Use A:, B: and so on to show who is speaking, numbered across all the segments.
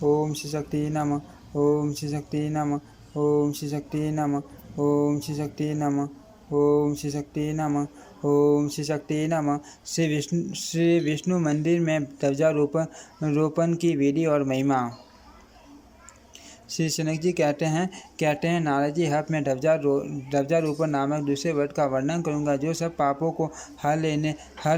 A: ओम श्री शक्ति नमः। ओम श्री शक्ति नमः। ओम श्री शक्ति नमः। ओम श्री शक्ति नमः। ओम श्री शक्ति नमः। ओम श्री शक्ति नमः। श्री विष्णु मंदिर में ध्वजारोपण की विधि और महिमा। श्री शनक जी कहते हैं नारद जी, अब मैं ध्वजारोपण नामक दूसरे वर्ड का वर्णन करूंगा, जो सब पापों को हर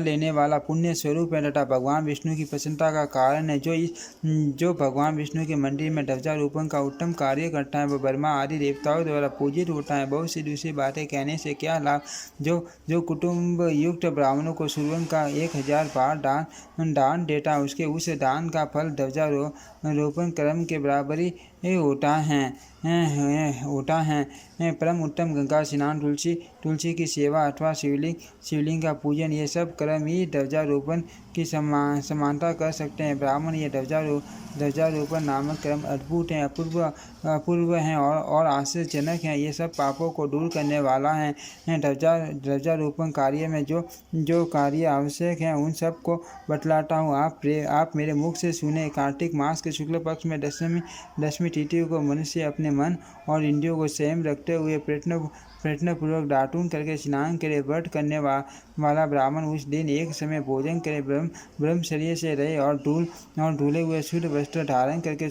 A: लेने वाला पुण्य स्वरूप है तथा भगवान विष्णु की प्रसन्नता का कारण है। जो भगवान विष्णु के मंदिर में ध्वजारोपण का उत्तम कार्य करता है, वह ब्रह्मा आदि देवताओं द्वारा पूजित होता है। बहुत सी दूसरी बातें कहने से क्या लाभ। जो कुटुंब युक्त ब्राह्मणों को सूर्य का 1000 बार दान देता है, उसके उस दान का फल ध्वजारोपण कर्म के बराबरी होता है। परम उत्तम गंगा स्नान, तुलसी की सेवा अथवा शिवलिंग का पूजन, ये सब कर्म ही ध्वजारोपण की समानता कर सकते हैं। ब्राह्मण ये ध्वजारोपण नामक कर्म अद्भुत हैं, अपूर्व हैं और आश्चर्यजनक हैं। ये सब पापों को दूर करने वाला है। ध्वजारोपण कार्य में जो कार्य आवश्यक हैं, उन सब को बतलाता हूँ। आप मेरे मुख से सुने। कार्तिक मास के शुक्ल पक्ष में दसवीं तिथि को मनुष्य अपने मन और इंद्रियों को संयम रखते हुए प्रयत्नपूर्वक दातून करके स्नान करे। व्रत करने वाला ब्राह्मण उस दिन एक समय भोजन करे, ब्रह्मचर्य से रहे और धुले हुए शुद्ध वस्त्र धारण करके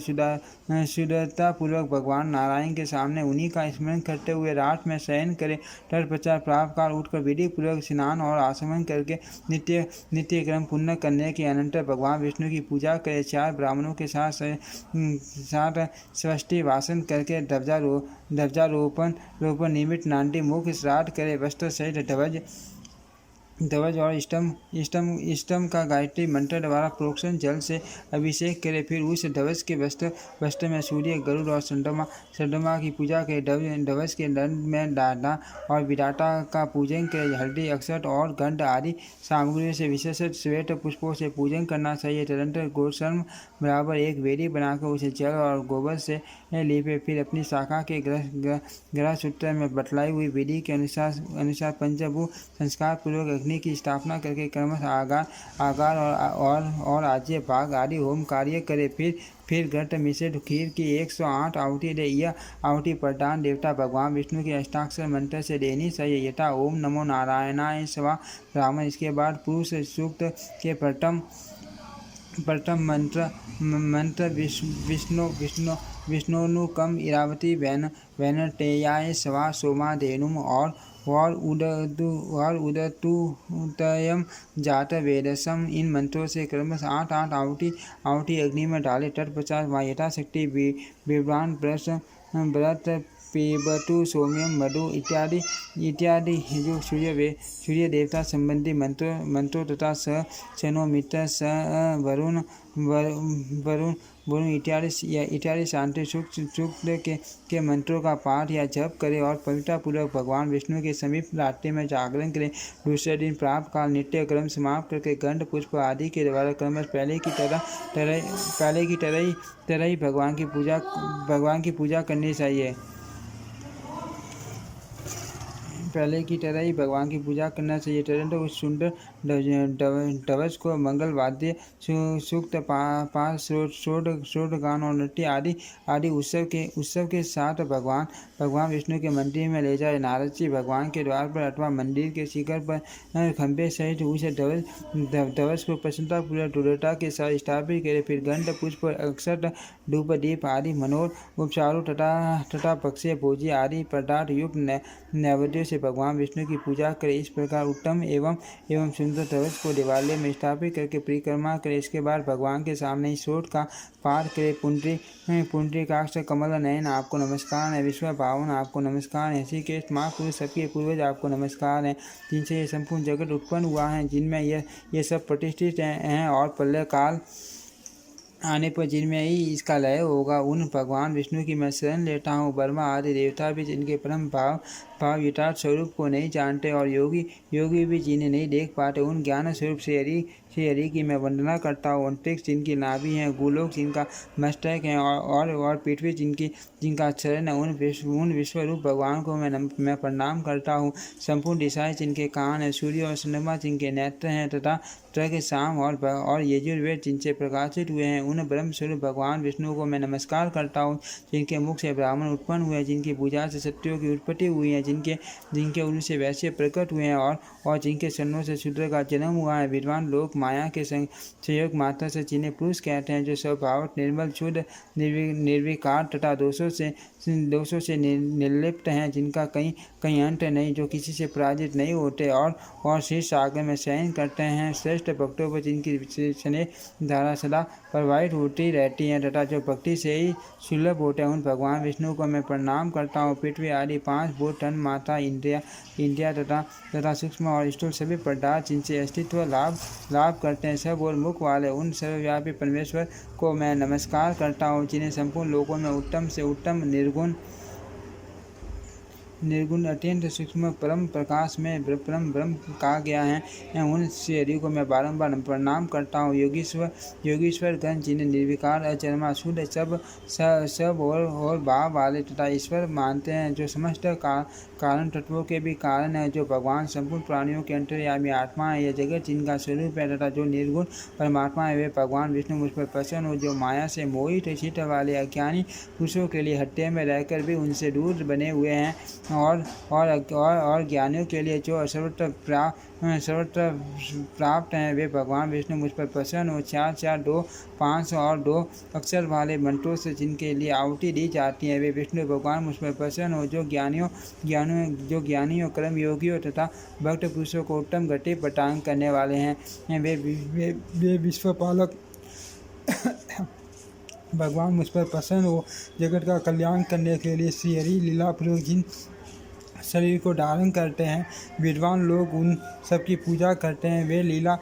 A: शुद्धतापूर्वक भगवान नारायण के सामने उन्हीं का स्मरण करते हुए रात में शयन करे। तत्पश्चात प्रातःकाल उठकर विधि पूर्वक स्नान और आचमन करके नित्य क्रम पूर्ण करने के अनंतर भगवान विष्णु की पूजा करे। 4 ब्राह्मणों के साथ स्वस्ति वासन करके ध्वजारोपण निमित्त नांदी मुख श्राद्ध करे। वस्त्र सहित ध्वज और इष्टम का गायत्री मंत्र द्वारा प्रोक्षण जल से अभिषेक करे। फिर उस ध्वज के वस्त्र में सूर्य, गरुड़ और चंद्रमा की पूजा करे। ध्वज के दंड में दाता और विधाता का पूजन करे। हल्दी, अक्षत और गंध आदि सामग्रियों से विशेषत श्वेत पुष्पों से पूजन करना चाहिए। तदनंतर गोशर्म बराबर एक वेदी बनाकर उसे जल और गोबर से लीपे। फिर अपनी शाखा के ग्रह सूत्र में बतलाई हुई विधि के अनुसार पंचभूत संस्कार पूर्वक अग्नि की स्थापना करके क्रमशः आगार और आज्य भाग आदि होम कार्य करे। फिर घट मिश्रित खीर की 108 आहुति दे। यह आहुति प्रधान देवता भगवान विष्णु के अष्टाक्षर मंत्र से देनी चाहिए, यथा ओम नमो नारायणाय स्वाहा ब्राह्मण। इसके बाद पुरुष सूक्त के प्रथम मंत्र विष्णुनुकम इरावती वैनतेयाय स्वाहा सोमाधेनुम और उदतुतयम जात वेदसम। इन मंत्रों से क्रमशः 8 आहुति अग्नि में डाले। तत्पश्चात वहाँ यथाशक्ति विद्वान व्रत पेबतु सोम्यम मधु इत्यादि जो सूर्य देवता संबंधी मंत्रों तथा स चनो मित्र स वरुण इत्यादि शांति सूक्त के मंत्रों का पाठ या जप करे और पवित्रपूर्वक भगवान विष्णु के समीप रात्रि में जागरण करें। दूसरे दिन प्रातः काल नित्य क्रम समाप्त करके गंध पुष्प आदि के द्वारा क्रमश पहले की तरह ही भगवान की पूजा करनी चाहिए। पहले की तरह ही भगवान की पूजा करना चाहिए। तदनंतर उस सुंदर ध्वज को मंगल वाद्य, सूक्त, पाठ, षोडगान और नृत्य आदि उत्सव के साथ भगवान विष्णु के मंदिर में ले जाए। नारद जी भगवान के द्वार पर अथवा मंदिर के शिखर पर खंभे सहित उस ध्वज को प्रसन्नतापूर्वक दृढ़ता के साथ स्थापित करे। फिर गंध पुष्प, अक्षत, धूप, दीप आदि मनोहर उपचारों तथा पक्षी भोजी आदि पदार्थ युक्त नैवेद्यों से भगवान विष्णु की पूजा करें। इस प्रकार उत्तम एवं सुंदर ध्वज को देवालय में स्थापित करके परिक्रमा करें। इसके बाद भगवान के सामने ही स्तोत्र का पाठ करें। पुंडरीकाक्ष कमल नयन आपको नमस्कार है। विश्व पावन आपको नमस्कार है। ऋषिकेश महापुरुष सबके पूर्वज आपको नमस्कार है, जिनसे ये संपूर्ण जगत उत्पन्न हुआ है, जिनमें ये सब प्रतिष्ठित हैं और प्रलय काल आने पर जिनमें ही इसका लय होगा, उन भगवान विष्णु की मैं शरण लेता हूँ। ब्रह्मा आदि देवता भी जिनके परम भाव यथार्थ स्वरूप को नहीं जानते और योगी भी जिन्हें नहीं देख पाते, उन ज्ञान स्वरूप श्री हरि की मैं वंदना करता हूँ। अंतरिक्ष जिनकी नाभि है, गोलोक जिनका मस्तक है और पृथ्वी जिनका चरण है, उन विश्वरूप भगवान को मैं प्रणाम करता हूँ। संपूर्ण दिशाएं जिनके कान है, सूर्य और चंद्रमा जिनके नेत्र हैं तथा के शाम और यजुर्वेद जिनसे प्रकाशित हुए हैं, उन ब्रह्म स्वरूप भगवान विष्णु को मैं नमस्कार करता हूँ। जिनके मुख से ब्राह्मण उत्पन्न हुए हैं, जिनकी भुजा से क्षत्रियों की उत्पत्ति हुई है, जिनके उन से वैश्य प्रकट हुए हैं और जिनके चरणों से शूद्र का जन्म हुआ है। विद्वान लोग माया के संयोग मात्र से जिन्हें पुरुष कहते हैं, जो स्वभाव निर्मल शुद्ध निर्विकार तथा दोषों से निर्लिप्त हैं, जिनका कहीं अंत नहीं, जो किसी से पराजित नहीं होते और शीर्ष सागर में शयन करते हैं। श्रेष्ठ भक्तों पर जिनकी स्नेह धारा सदा प्रवाहित होती रहती है तथा जो भक्ति से ही सुलभ होते हैं, उन भगवान विष्णु को मैं प्रणाम करता हूँ। पृथ्वी आदि 5 भूत, तन, माता, इंद्रिया तथा सूक्ष्म और स्थूल सभी पदार्थ जिनसे अस्तित्व लाभ करते हैं, सब और मुख वाले उन सर्वव्यापी परमेश्वर को मैं नमस्कार करता हूँ, जिन्हें संपूर्ण लोकों में उत्तम से उत्तम निर्गुण अत्यंत सूक्ष्म परम प्रकाश में परम ब्रह्म कहा गया है। उन श्री हरि को मैं बारंबार प्रणाम करता हूँ। योगीश्वर गण जिन्हें निर्विकार अचरमा शुद्ध सब और भाव वाले तथा ईश्वर मानते हैं, जो समस्त कारण तत्वों के भी कारण है, जो भगवान संपूर्ण प्राणियों के अंतर्यामी आत्मा है। यह जगत जिनका स्वरूप है तथा जो निर्गुण परमात्मा है, वे भगवान विष्णु मुझ पर प्रसन्न हो, जो माया से मोहित चित्त वाले अज्ञानी पुरुषों के लिए हत्या में रहकर भी उनसे दूर बने हुए हैं और ज्ञानियों के लिए जो सर्वत्र प्राप्त हैं, वे भगवान विष्णु मुझ पर प्रसन्न हो। 4 4 2 5 और 2 अक्षर वाले मंत्रों से जिनके लिए आहुति दी जाती है, वे विष्णु भगवान मुझ पर प्रसन्न हो। जो ज्ञानियों कर्म योगियों तथा भक्त पुरुषों को उत्तम गति प्रदान करने वाले हैं, वे विश्वपालक भगवान मुझ पर प्रसन्न हो। जगत का कल्याण करने के लिए श्री हरि लीला पूर्वक जिन शरीर को धारण करते हैं, विद्वान लोग उन सबकी पूजा करते हैं, वे लीला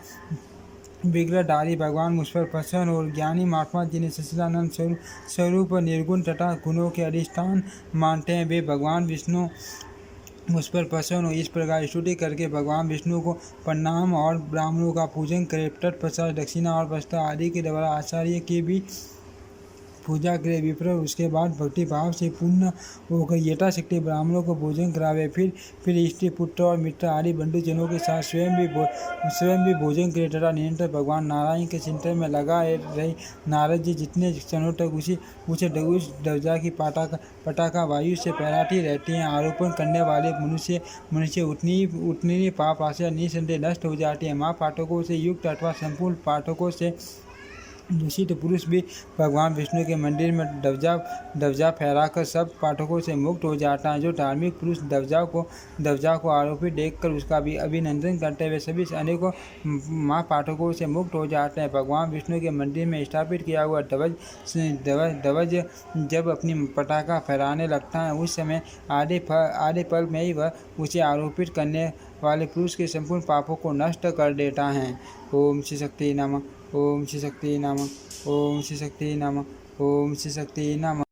A: विग्रहधारी भगवान मुझ पर प्रसन्न और ज्ञानी महात्मा जिन्हें सच्चिदानंद स्वरूप निर्गुण तथा गुणों के अधिष्ठान मानते हैं, वे भगवान विष्णु मुझ पर प्रसन्न हो। इस प्रकार स्तुति करके भगवान विष्णु को प्रणाम और ब्राह्मणों का पूजन करें। तत्पश्चात दक्षिणा और वस्त्र आदि के द्वारा आचार्य की भी पूजा करे। विप्र उसके बाद भक्ति भाव से पूर्ण होकर यथाशक्ति ब्राह्मणों को भोजन करावे। फिर स्त्री पुत्र और मित्र आदि बंधुजनों के साथ स्वयं भी भोजन करे तथा निरंतर भगवान नारायण के चिंतन में लगा रहे। नारद जी जितने क्षणों तक उस ध्वजा की पताका वायु से फहराती रहती हैं, आरोपण करने वाले मनुष्य उतनी पाप आशा निसंदेह नष्ट हो जाती है। महापाठकों से युक्त अथवा संपूर्ण पाठकों से दूषित पुरुष भी भगवान विष्णु के मंदिर में ध्वजा फहराकर सब पाठकों से मुक्त हो जाता है। जो धार्मिक पुरुष ध्वजा को आरोपित देखकर उसका भी अभिनंदन करते हुए सभी अनेकों महापाठकों से मुक्त हो जाते हैं। भगवान विष्णु के मंदिर में स्थापित किया हुआ ध्वज जब अपनी पताका फहराने लगता है, उस समय आधे पल में ही वह उसे आरोपित करने वाले पुरुष के संपूर्ण पापों को नष्ट कर देता है। ओम श्री शक्ति नमः। ओम श्री शक्ति नमः। ओम श्री शक्ति नमः। ओम श्री शक्ति नमः।